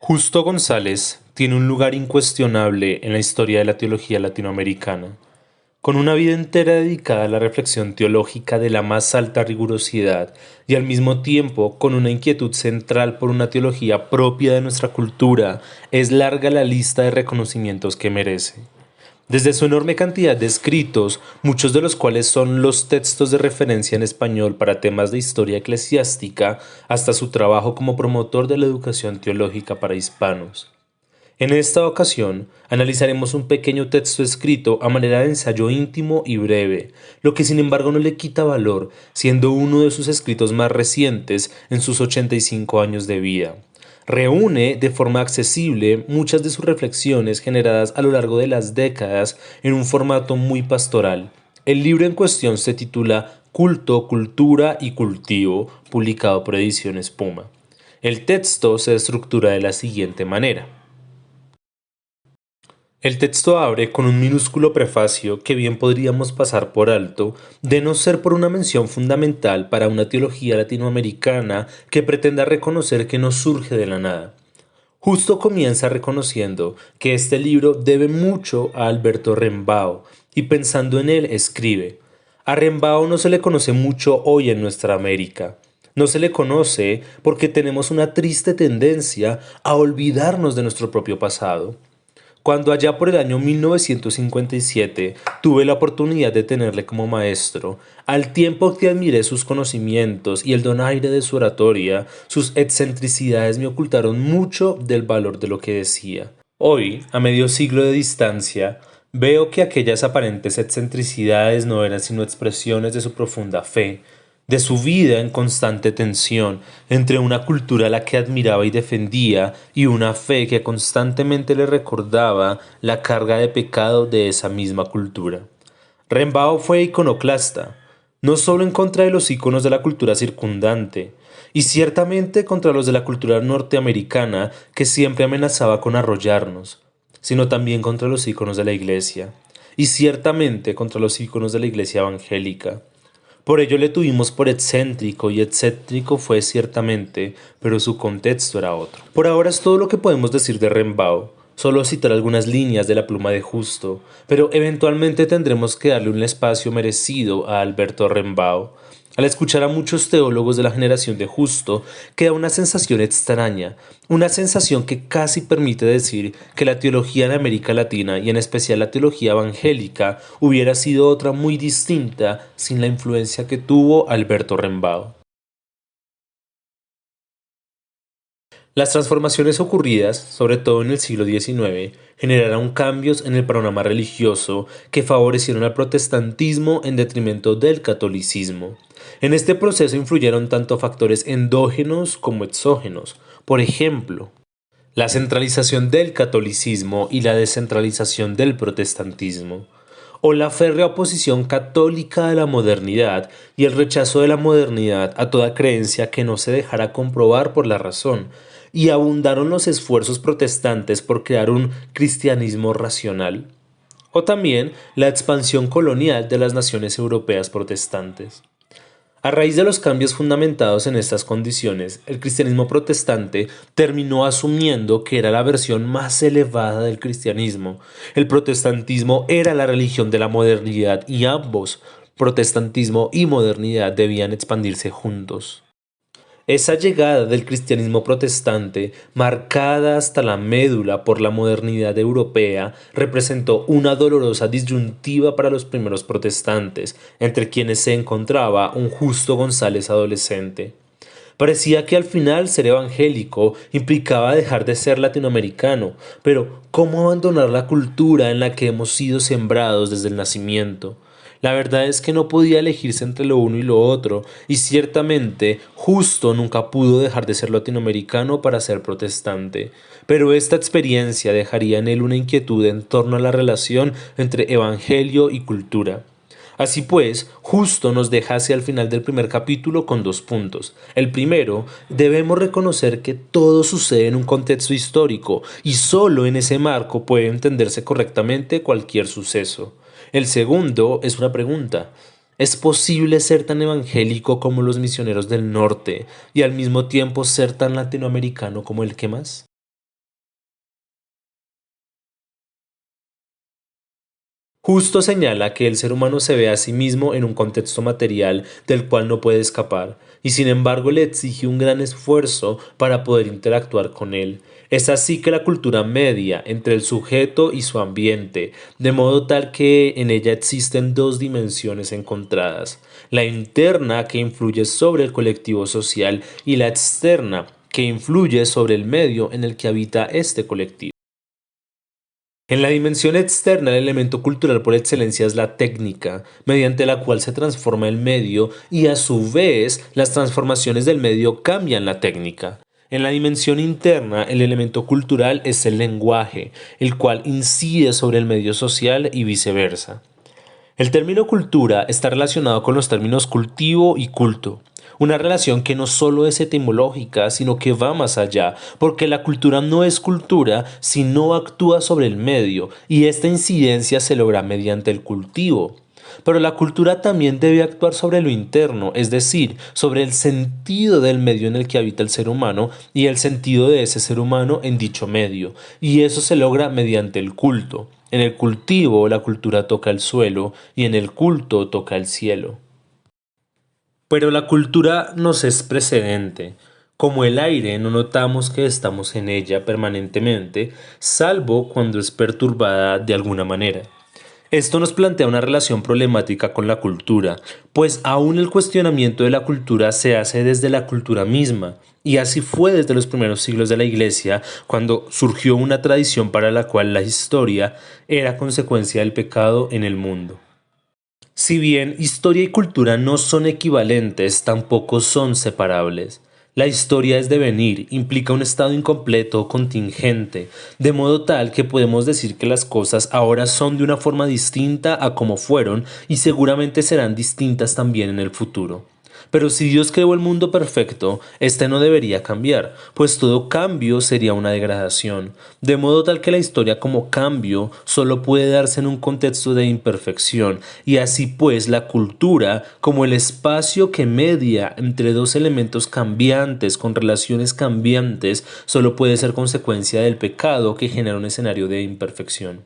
Justo González tiene un lugar incuestionable en la historia de la teología latinoamericana, con una vida entera dedicada a la reflexión teológica de la más alta rigurosidad y al mismo tiempo con una inquietud central por una teología propia de nuestra cultura. Es larga la lista de reconocimientos que merece. Desde su enorme cantidad de escritos, muchos de los cuales son los textos de referencia en español para temas de historia eclesiástica, hasta su trabajo como promotor de la educación teológica para hispanos. En esta ocasión, analizaremos un pequeño texto escrito a manera de ensayo íntimo y breve, lo que sin embargo no le quita valor, siendo uno de sus escritos más recientes en sus 85 años de vida. Reúne de forma accesible muchas de sus reflexiones generadas a lo largo de las décadas en un formato muy pastoral. El libro en cuestión se titula Culto, Cultura y Cultivo, publicado por Ediciones Puma. El texto se estructura de la siguiente manera. El texto abre con un minúsculo prefacio que bien podríamos pasar por alto, de no ser por una mención fundamental para una teología latinoamericana que pretenda reconocer que no surge de la nada. Justo comienza reconociendo que este libro debe mucho a Alberto Rembao, y pensando en él escribe: a Rembao no se le conoce mucho hoy en nuestra América. No se le conoce porque tenemos una triste tendencia a olvidarnos de nuestro propio pasado. Cuando allá por el año 1957 tuve la oportunidad de tenerle como maestro, al tiempo que admiré sus conocimientos y el donaire de su oratoria, sus excentricidades me ocultaron mucho del valor de lo que decía. Hoy, a medio siglo de distancia, veo que aquellas aparentes excentricidades no eran sino expresiones de su profunda fe, de su vida en constante tensión entre una cultura a la que admiraba y defendía y una fe que constantemente le recordaba la carga de pecado de esa misma cultura. Rimbaud fue iconoclasta, no solo en contra de los íconos de la cultura circundante, y ciertamente contra los de la cultura norteamericana que siempre amenazaba con arrollarnos, sino también contra los íconos de la Iglesia, y ciertamente contra los íconos de la Iglesia evangélica. Por ello le tuvimos por excéntrico y excéntrico fue ciertamente, pero su contexto era otro. Por ahora es todo lo que podemos decir de Rimbaud, solo citar algunas líneas de la pluma de Justo, pero eventualmente tendremos que darle un espacio merecido a Alberto Rimbaud. Al escuchar a muchos teólogos de la generación de Justo, queda una sensación extraña, una sensación que casi permite decir que la teología en América Latina y en especial la teología evangélica hubiera sido otra muy distinta sin la influencia que tuvo Alberto Rimbaud. Las transformaciones ocurridas, sobre todo en el siglo XIX, generaron cambios en el panorama religioso que favorecieron al protestantismo en detrimento del catolicismo. En este proceso influyeron tanto factores endógenos como exógenos. Por ejemplo, la centralización del catolicismo y la descentralización del protestantismo, o la férrea oposición católica a la modernidad y el rechazo de la modernidad a toda creencia que no se dejara comprobar por la razón, y abundaron los esfuerzos protestantes por crear un cristianismo racional, o también la expansión colonial de las naciones europeas protestantes. A raíz de los cambios fundamentados en estas condiciones, el cristianismo protestante terminó asumiendo que era la versión más elevada del cristianismo. El protestantismo era la religión de la modernidad y ambos, protestantismo y modernidad, debían expandirse juntos. Esa llegada del cristianismo protestante, marcada hasta la médula por la modernidad europea, representó una dolorosa disyuntiva para los primeros protestantes, entre quienes se encontraba un Justo González adolescente. Parecía que al final ser evangélico implicaba dejar de ser latinoamericano, pero ¿cómo abandonar la cultura en la que hemos sido sembrados desde el nacimiento? La verdad es que no podía elegirse entre lo uno y lo otro, y ciertamente Justo nunca pudo dejar de ser latinoamericano para ser protestante, pero esta experiencia dejaría en él una inquietud en torno a la relación entre evangelio y cultura. Así pues, Justo nos deja hacia el final del primer capítulo con dos puntos. El primero, debemos reconocer que todo sucede en un contexto histórico y solo en ese marco puede entenderse correctamente cualquier suceso. El segundo es una pregunta. ¿Es posible ser tan evangélico como los misioneros del norte y al mismo tiempo ser tan latinoamericano como el que más? Justo señala que el ser humano se ve a sí mismo en un contexto material del cual no puede escapar, y sin embargo le exige un gran esfuerzo para poder interactuar con él. Es así que la cultura media entre el sujeto y su ambiente, de modo tal que en ella existen dos dimensiones encontradas, la interna que influye sobre el colectivo social y la externa que influye sobre el medio en el que habita este colectivo. En la dimensión externa, el elemento cultural por excelencia es la técnica, mediante la cual se transforma el medio y a su vez las transformaciones del medio cambian la técnica. En la dimensión interna, el elemento cultural es el lenguaje, el cual incide sobre el medio social y viceversa. El término cultura está relacionado con los términos cultivo y culto, una relación que no solo es etimológica, sino que va más allá, porque la cultura no es cultura si no actúa sobre el medio, y esta incidencia se logra mediante el cultivo. Pero la cultura también debe actuar sobre lo interno, es decir, sobre el sentido del medio en el que habita el ser humano y el sentido de ese ser humano en dicho medio, y eso se logra mediante el culto. En el cultivo la cultura toca el suelo y en el culto toca el cielo. Pero la cultura nos es precedente. Como el aire, no notamos que estamos en ella permanentemente, salvo cuando es perturbada de alguna manera. Esto nos plantea una relación problemática con la cultura, pues aún el cuestionamiento de la cultura se hace desde la cultura misma, y así fue desde los primeros siglos de la Iglesia, cuando surgió una tradición para la cual la historia era consecuencia del pecado en el mundo. Si bien historia y cultura no son equivalentes, tampoco son separables. La historia es devenir, implica un estado incompleto o contingente, de modo tal que podemos decir que las cosas ahora son de una forma distinta a como fueron y seguramente serán distintas también en el futuro. Pero si Dios creó el mundo perfecto, este no debería cambiar, pues todo cambio sería una degradación, de modo tal que la historia como cambio solo puede darse en un contexto de imperfección, y así pues la cultura, como el espacio que media entre dos elementos cambiantes con relaciones cambiantes, solo puede ser consecuencia del pecado que genera un escenario de imperfección.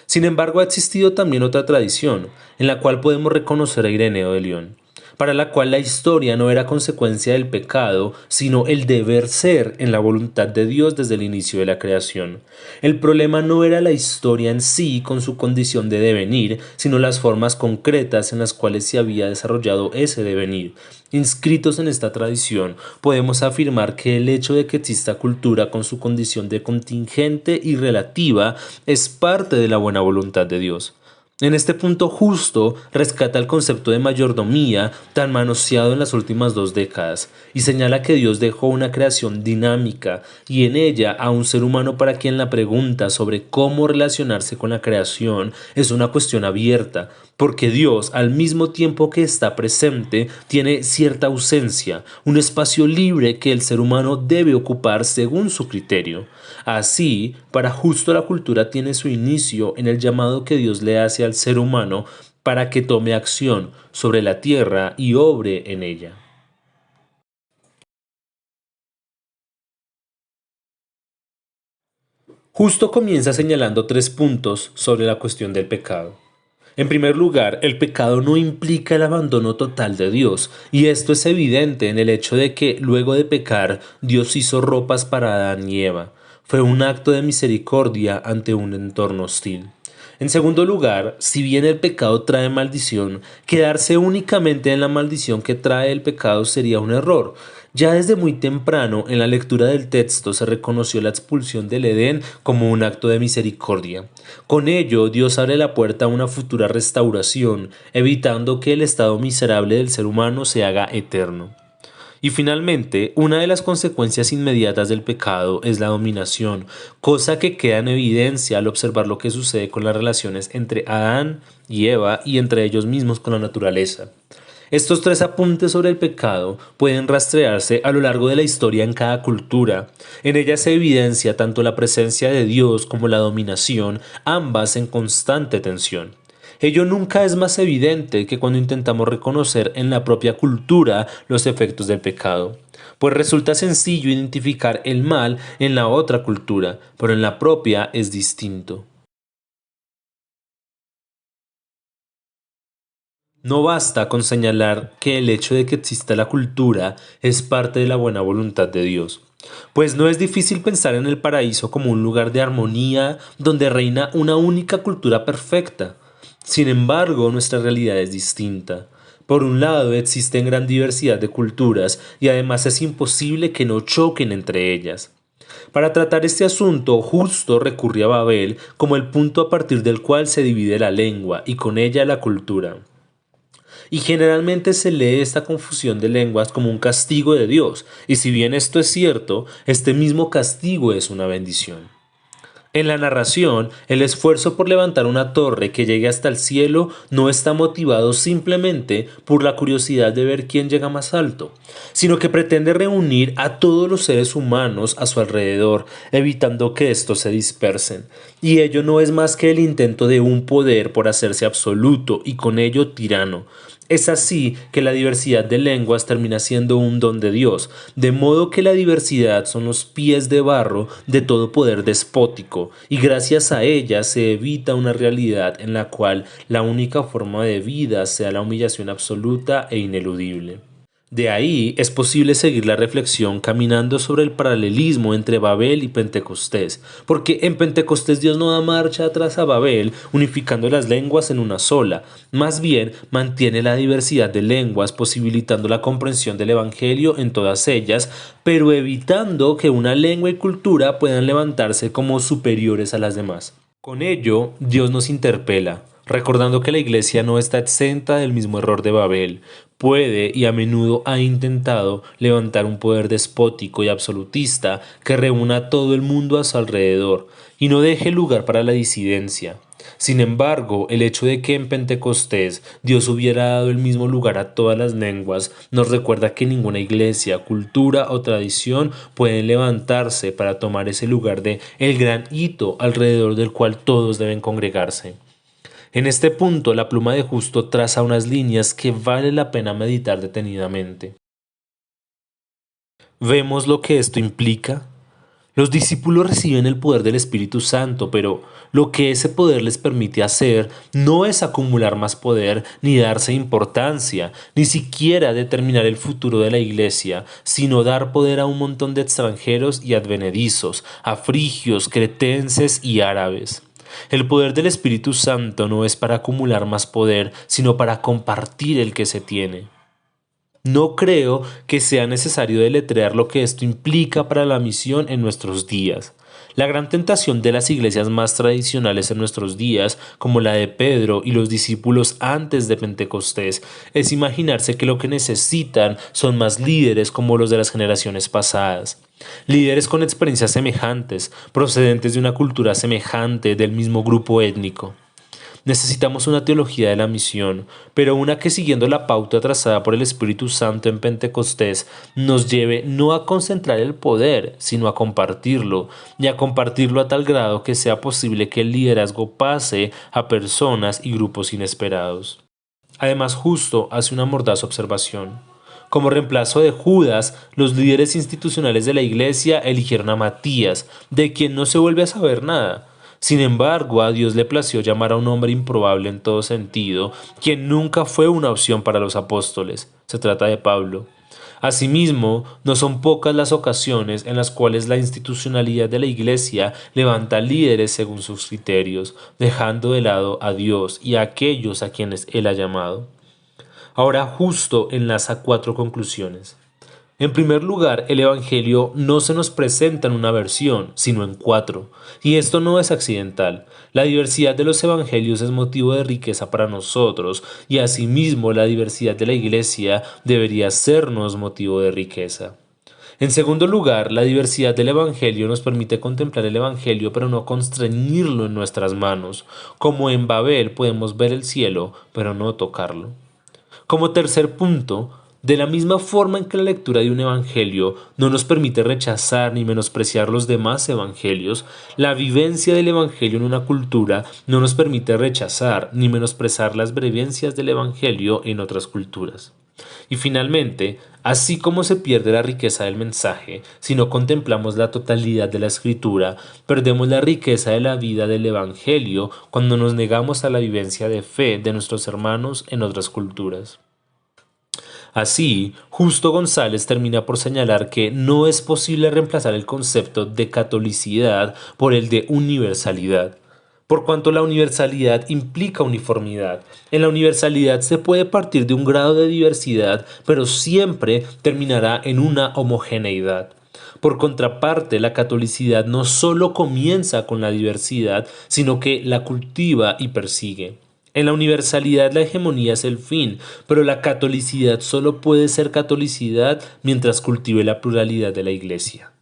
Sin embargo, ha existido también otra tradición, en la cual podemos reconocer a Ireneo de León, para la cual la historia no era consecuencia del pecado, sino el deber ser en la voluntad de Dios desde el inicio de la creación. El problema no era la historia en sí con su condición de devenir, sino las formas concretas en las cuales se había desarrollado ese devenir. Inscritos en esta tradición, podemos afirmar que el hecho de que exista cultura con su condición de contingente y relativa es parte de la buena voluntad de Dios. En este punto justo rescata el concepto de mayordomía tan manoseado en las últimas 2 décadas y señala que Dios dejó una creación dinámica y en ella a un ser humano para quien la pregunta sobre cómo relacionarse con la creación es una cuestión abierta, porque Dios al mismo tiempo que está presente tiene cierta ausencia, un espacio libre que el ser humano debe ocupar según su criterio. Así, para justo la cultura tiene su inicio en el llamado que Dios le hace al ser humano para que tome acción sobre la tierra y obre en ella. Justo comienza señalando 3 puntos sobre la cuestión del pecado. En primer lugar, el pecado no implica el abandono total de Dios, y esto es evidente en el hecho de que luego de pecar, Dios hizo ropas para Adán y Eva. Fue un acto de misericordia ante un entorno hostil. En segundo lugar, si bien el pecado trae maldición, quedarse únicamente en la maldición que trae el pecado sería un error. Ya desde muy temprano en la lectura del texto se reconoció la expulsión del Edén como un acto de misericordia. Con ello, Dios abre la puerta a una futura restauración, evitando que el estado miserable del ser humano se haga eterno. Y finalmente, una de las consecuencias inmediatas del pecado es la dominación, cosa que queda en evidencia al observar lo que sucede con las relaciones entre Adán y Eva y entre ellos mismos con la naturaleza. Estos 3 apuntes sobre el pecado pueden rastrearse a lo largo de la historia en cada cultura. En ella se evidencia tanto la presencia de Dios como la dominación, ambas en constante tensión. Ello nunca es más evidente que cuando intentamos reconocer en la propia cultura los efectos del pecado, pues resulta sencillo identificar el mal en la otra cultura, pero en la propia es distinto. No basta con señalar que el hecho de que exista la cultura es parte de la buena voluntad de Dios, pues no es difícil pensar en el paraíso como un lugar de armonía donde reina una única cultura perfecta. Sin embargo, nuestra realidad es distinta. Por un lado, existen gran diversidad de culturas y además es imposible que no choquen entre ellas. Para tratar este asunto, Justo recurre a Babel como el punto a partir del cual se divide la lengua y con ella la cultura. Y generalmente se lee esta confusión de lenguas como un castigo de Dios, y si bien esto es cierto, este mismo castigo es una bendición. En la narración, el esfuerzo por levantar una torre que llegue hasta el cielo no está motivado simplemente por la curiosidad de ver quién llega más alto, sino que pretende reunir a todos los seres humanos a su alrededor, evitando que estos se dispersen. Y ello no es más que el intento de un poder por hacerse absoluto y con ello tirano. Es así que la diversidad de lenguas termina siendo un don de Dios, de modo que la diversidad son los pies de barro de todo poder despótico, y gracias a ella se evita una realidad en la cual la única forma de vida sea la humillación absoluta e ineludible. De ahí es posible seguir la reflexión caminando sobre el paralelismo entre Babel y Pentecostés, porque en Pentecostés Dios no da marcha atrás a Babel unificando las lenguas en una sola, más bien mantiene la diversidad de lenguas posibilitando la comprensión del Evangelio en todas ellas, pero evitando que una lengua y cultura puedan levantarse como superiores a las demás. Con ello, Dios nos interpela, recordando que la Iglesia no está exenta del mismo error de Babel, puede y a menudo ha intentado levantar un poder despótico y absolutista que reúna a todo el mundo a su alrededor y no deje lugar para la disidencia. Sin embargo, el hecho de que en Pentecostés Dios hubiera dado el mismo lugar a todas las lenguas nos recuerda que ninguna iglesia, cultura o tradición pueden levantarse para tomar ese lugar de el gran hito alrededor del cual todos deben congregarse. En este punto, la pluma de Justo traza unas líneas que vale la pena meditar detenidamente. ¿Vemos lo que esto implica? Los discípulos reciben el poder del Espíritu Santo, pero lo que ese poder les permite hacer no es acumular más poder, ni darse importancia, ni siquiera determinar el futuro de la iglesia, sino dar poder a un montón de extranjeros y advenedizos, a frigios, cretenses y árabes. El poder del Espíritu Santo no es para acumular más poder, sino para compartir el que se tiene. No creo que sea necesario deletrear lo que esto implica para la misión en nuestros días. La gran tentación de las iglesias más tradicionales en nuestros días, como la de Pedro y los discípulos antes de Pentecostés, es imaginarse que lo que necesitan son más líderes como los de las generaciones pasadas. Líderes con experiencias semejantes, procedentes de una cultura semejante del mismo grupo étnico. Necesitamos una teología de la misión, pero una que siguiendo la pauta trazada por el Espíritu Santo en Pentecostés nos lleve no a concentrar el poder, sino a compartirlo, y a compartirlo a tal grado que sea posible que el liderazgo pase a personas y grupos inesperados. Además, Justo hace una mordaz observación. Como reemplazo de Judas, los líderes institucionales de la iglesia eligieron a Matías, de quien no se vuelve a saber nada. Sin embargo, a Dios le plació llamar a un hombre improbable en todo sentido, quien nunca fue una opción para los apóstoles. Se trata de Pablo. Asimismo, no son pocas las ocasiones en las cuales la institucionalidad de la Iglesia levanta líderes según sus criterios, dejando de lado a Dios y a aquellos a quienes Él ha llamado. Ahora Justo enlaza cuatro conclusiones. En primer lugar, el Evangelio no se nos presenta en una versión, sino en cuatro. Y esto no es accidental. La diversidad de los Evangelios es motivo de riqueza para nosotros, y asimismo la diversidad de la Iglesia debería sernos motivo de riqueza. En segundo lugar, la diversidad del Evangelio nos permite contemplar el Evangelio pero no constreñirlo en nuestras manos. Como en Babel podemos ver el cielo, pero no tocarlo. Como tercer punto, de la misma forma en que la lectura de un evangelio no nos permite rechazar ni menospreciar los demás evangelios, la vivencia del evangelio en una cultura no nos permite rechazar ni menospreciar las brevencias del evangelio en otras culturas. Y finalmente, así como se pierde la riqueza del mensaje, si no contemplamos la totalidad de la escritura, perdemos la riqueza de la vida del Evangelio cuando nos negamos a la vivencia de fe de nuestros hermanos en otras culturas. Así, Justo González termina por señalar que no es posible reemplazar el concepto de catolicidad por el de universalidad, por cuanto la universalidad implica uniformidad. En la universalidad se puede partir de un grado de diversidad, pero siempre terminará en una homogeneidad. Por contraparte, la catolicidad no solo comienza con la diversidad, sino que la cultiva y persigue. En la universalidad la hegemonía es el fin, pero la catolicidad solo puede ser catolicidad mientras cultive la pluralidad de la Iglesia.